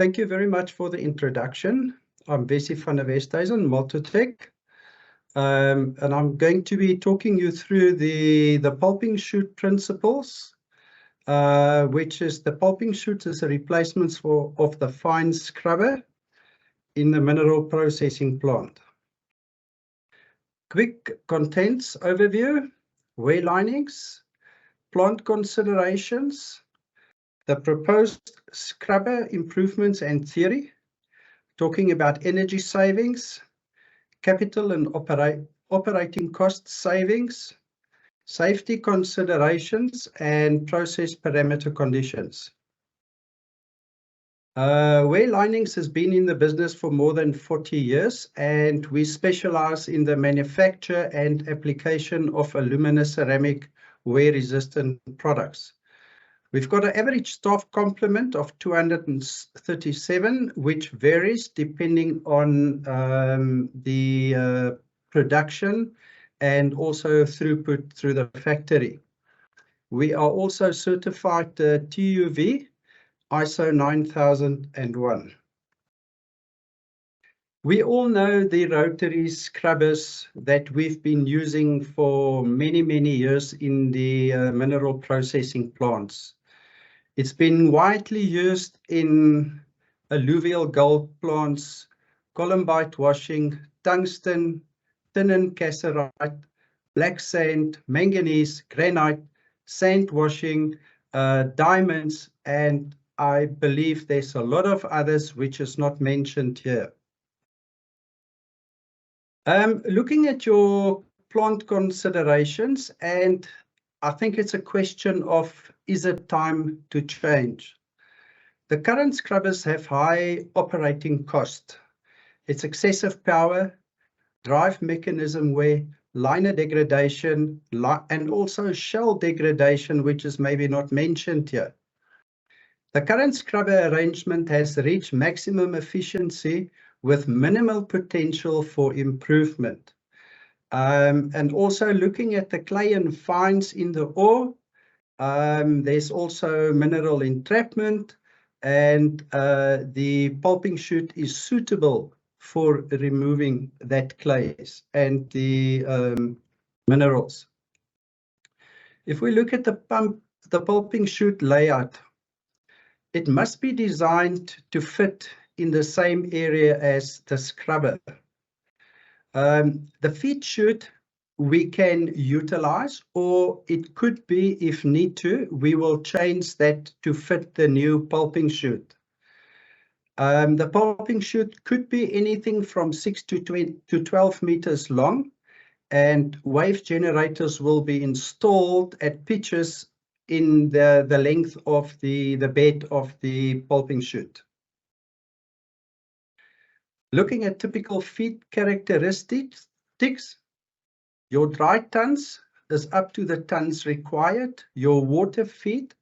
Thank you very much for the introduction. I'm Wessie van Westhuizen, Multotec, and I'm going to be talking you through the pulping chute principles, which is the pulping chute is a replacement of the fine scrubber in the mineral processing plant. Quick contents overview, wear linings, plant considerations, the proposed scrubber improvements and theory, talking about energy savings, capital and operating cost savings, safety considerations, and process parameter conditions. Wear Linings has been in the business for more than 40 years, and we specialize in the manufacture and application of alumina-ceramic wear-resistant products. We've got an average staff complement of 237, which varies depending on the production and also throughput through the factory. We are also certified TUV ISO 9001. We all know the rotary scrubbers that we've been using for many, many years in the mineral processing plants. It's been widely used in alluvial gold plants, columbite washing, tungsten, tin and cassiterite, black sand, manganese, granite, sand washing, diamonds, and I believe there's a lot of others which is not mentioned here. Looking at your plant considerations, and I think it's a question of, is it time to change? The current scrubbers have high operating cost. It's excessive power, drive mechanism wear, liner degradation, and also shell degradation, which is maybe not mentioned here. The current scrubber arrangement has reached maximum efficiency with minimal potential for improvement. And also looking at the clay and fines in the ore, there's also mineral entrapment, and the pulping chute is suitable for removing that clays and the minerals. If we look at the pulping chute layout, it must be designed to fit in the same area as the scrubber. The feed chute we can utilize, or it could be, if need to, we will change that to fit the new pulping chute. The pulping chute could be anything from 6 to 12 meters long, and wave generators will be installed at pitches in the length of the bed of the pulping chute. Looking at typical feed characteristics, your dry tons is up to the tons required. Your water feed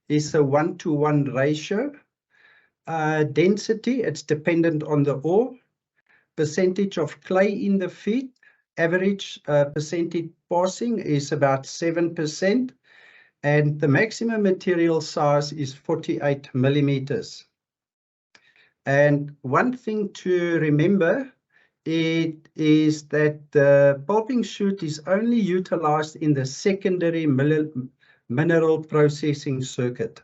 is a 1-to-1 ratio. Density, it's dependent on the ore. Percentage of clay in the feed, average percentage passing is about 7%. And the maximum material size is 48 millimeters. And one thing to remember is that the pulping chute is only utilized in the secondary mineral processing circuit.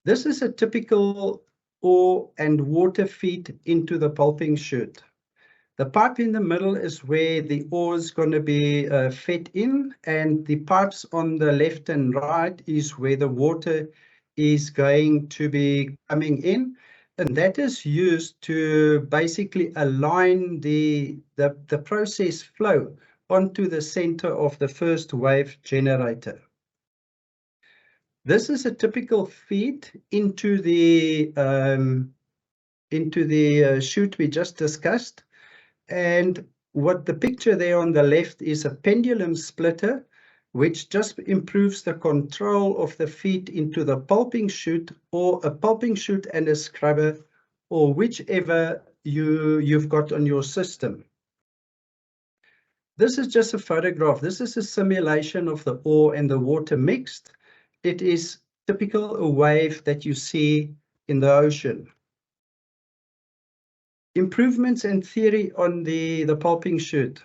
This is a typical ore and water feed into the pulping chute. The pipe in the middle is where the ore is going to be fed in, and the pipes on the left and right is where the water is going to be coming in, and that is used to basically align the process flow onto the center of the first wave generator. This is a typical feed into the chute we just discussed. And what the picture there on the left is a pendulum splitter, which just improves the control of the feed into the pulping chute, or a pulping chute and a scrubber, or whichever you've got on your system. This is just a photograph. This is a simulation of the ore and the water mixed. It is typical a wave that you see in the ocean. Improvements and theory on the pulping chute.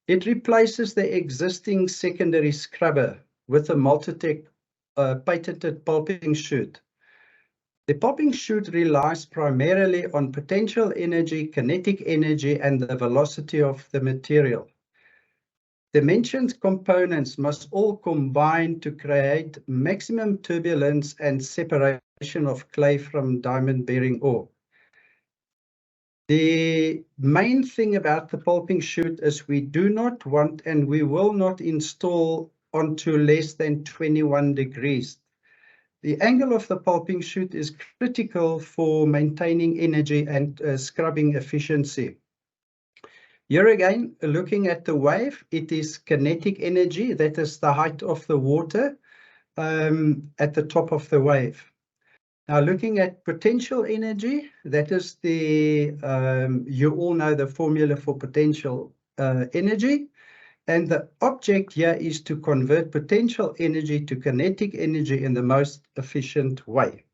It replaces the existing secondary scrubber with a Multotec patented pulping chute. The pulping chute relies primarily on potential energy, kinetic energy, and the velocity of the material. The mentioned components must all combine to create maximum turbulence and separation of clay from diamond-bearing ore. The main thing about the pulping chute is we do not want and we will not install onto less than 21 degrees. The angle of the pulping chute is critical for maintaining energy and scrubbing efficiency. Here again, looking at the wave, it is kinetic energy, that is the height of the water at the top of the wave. Now looking at potential energy, that is the, you all know the formula for potential energy. And the object here is to convert potential energy to kinetic energy in the most efficient way.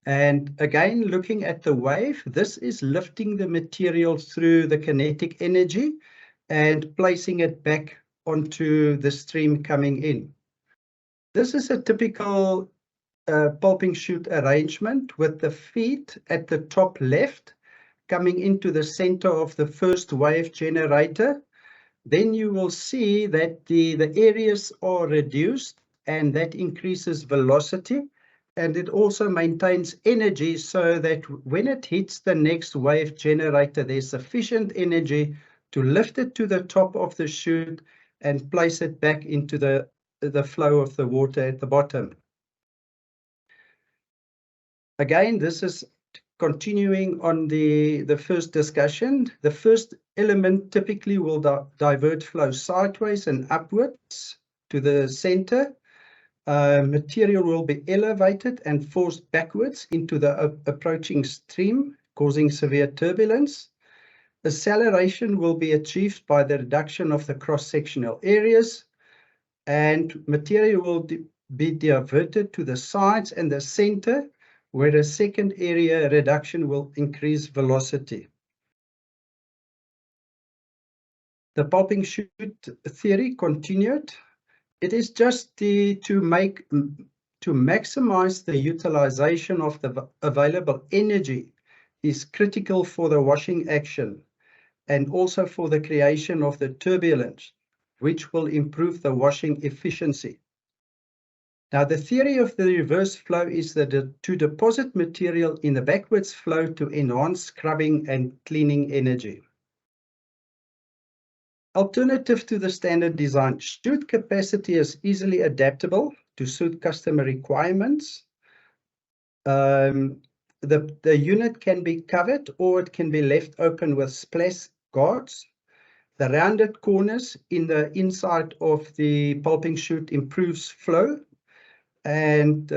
And again, looking at the wave, this is lifting the material through the kinetic energy and placing it back onto the stream coming in. This is a typical pulping chute arrangement with the feet at the top left coming into the center of the first wave generator. Then you will see that the areas are reduced and that increases velocity. And it also maintains energy so that when it hits the next wave generator, there's sufficient energy to lift it to the top of the chute and place it back into the flow of the water at the bottom. Again, this is continuing on the first discussion. The first element typically will divert flow sideways and upwards to the center. Material will be elevated and forced backwards into the approaching stream, causing severe turbulence. Acceleration will be achieved by the reduction of the cross-sectional areas, and material will be diverted to the sides and the center, where a second area reduction will increase velocity. The pulping chute theory continued. It is just to maximize the utilization of the available energy is critical for the washing action and also for the creation of the turbulence, which will improve the washing efficiency. Now, the theory of the reverse flow is that to deposit material in the backwards flow to enhance scrubbing and cleaning energy. Alternative to the standard design, chute capacity is easily adaptable to suit customer requirements. The unit can be covered or it can be left open with splash guards. The rounded corners in the inside of the pulping chute improves flow and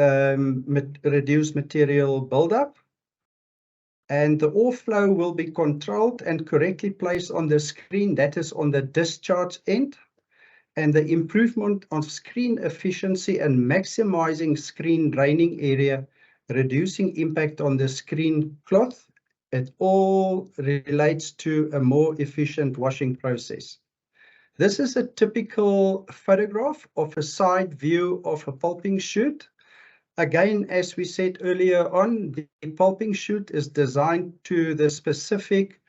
reduce material buildup. And the ore flow will be controlled and correctly placed on the screen, that is on the discharge end. And the improvement of screen efficiency and maximizing screen draining area, reducing impact on the screen cloth, it all relates to a more efficient washing process. This is a typical photograph of a side view of a pulping chute. Again, as we said earlier on, the pulping chute is designed to the specific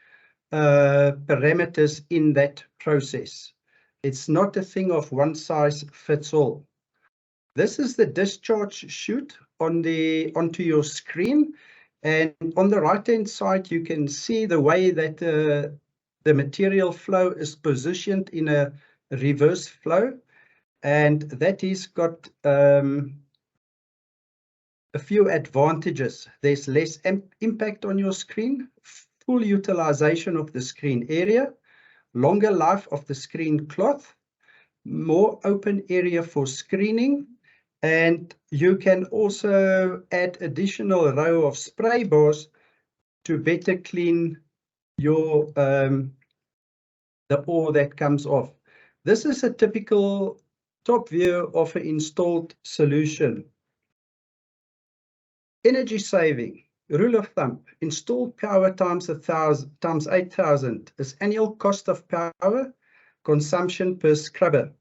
parameters in that process. It's not a thing of one size fits all. This is the discharge chute onto your screen. And on the right-hand side, you can see the way that the material flow is positioned in a reverse flow. And that has got a few advantages. There's less impact on your screen, full utilization of the screen area, longer life of the screen cloth, more open area for screening, and you can also add additional row of spray bars to better clean your the ore that comes off. This is a typical top view of an installed solution. Energy saving, rule of thumb, installed power times 8,000 is annual cost of power consumption per scrubber.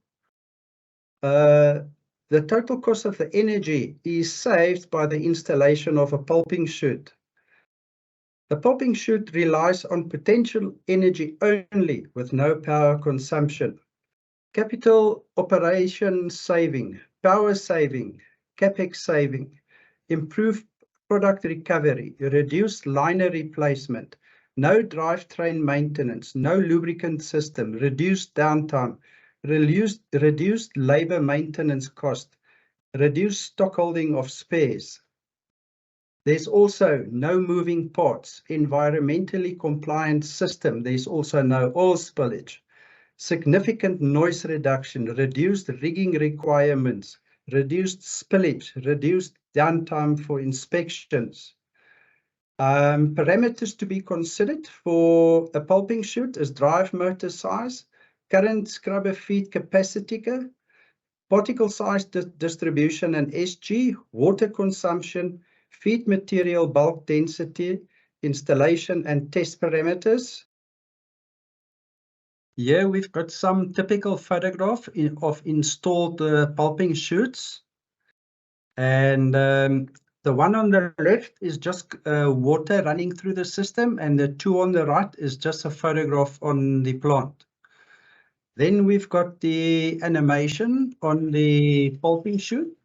The total cost of the energy is saved by the installation of a pulping chute. The pulping chute relies on potential energy only with no power consumption. Capital operation saving, power saving, capex saving, improved product recovery, reduced liner replacement, no drivetrain maintenance, no lubricant system, reduced downtime, reduced labor maintenance cost, reduced stockholding of spares. There's also no moving parts, environmentally compliant system. There's also no oil spillage. Significant noise reduction, reduced rigging requirements, reduced spillage, reduced downtime for inspections. Parameters to be considered for a pulping chute is drive motor size, current scrubber feed capacity, particle size distribution and SG, water consumption, feed material bulk density, installation and test parameters. Here we've got some typical photograph of installed pulping chutes. And the one on the left is just water running through the system, and the two on the right is just a photograph on the plant. Then we've got the animation on the pulping chute.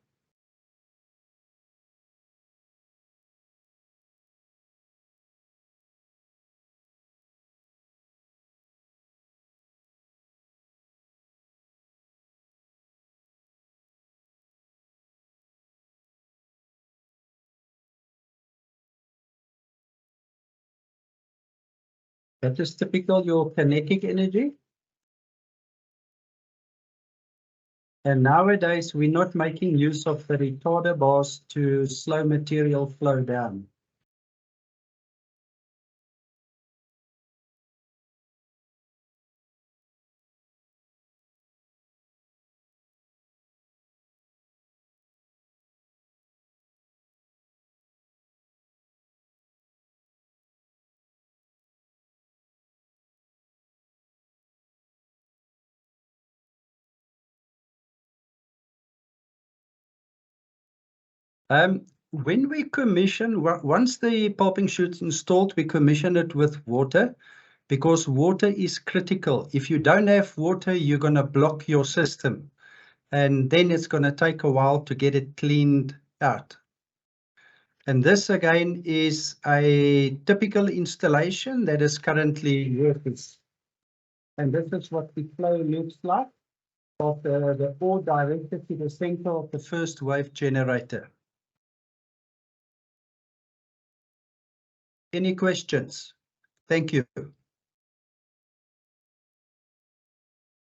That is typical your kinetic energy. And nowadays, we're not making use of the retarder bars to slow material flow down. When we commission, once the pulping chute's installed, we commission it with water because water is critical. If you don't have water, you're going to block your system, and then it's going to take a while to get it cleaned out. And this again is a typical installation that is currently working. And this is what the flow looks like of the ore directed to the center of the first wave generator. Any questions? Thank you.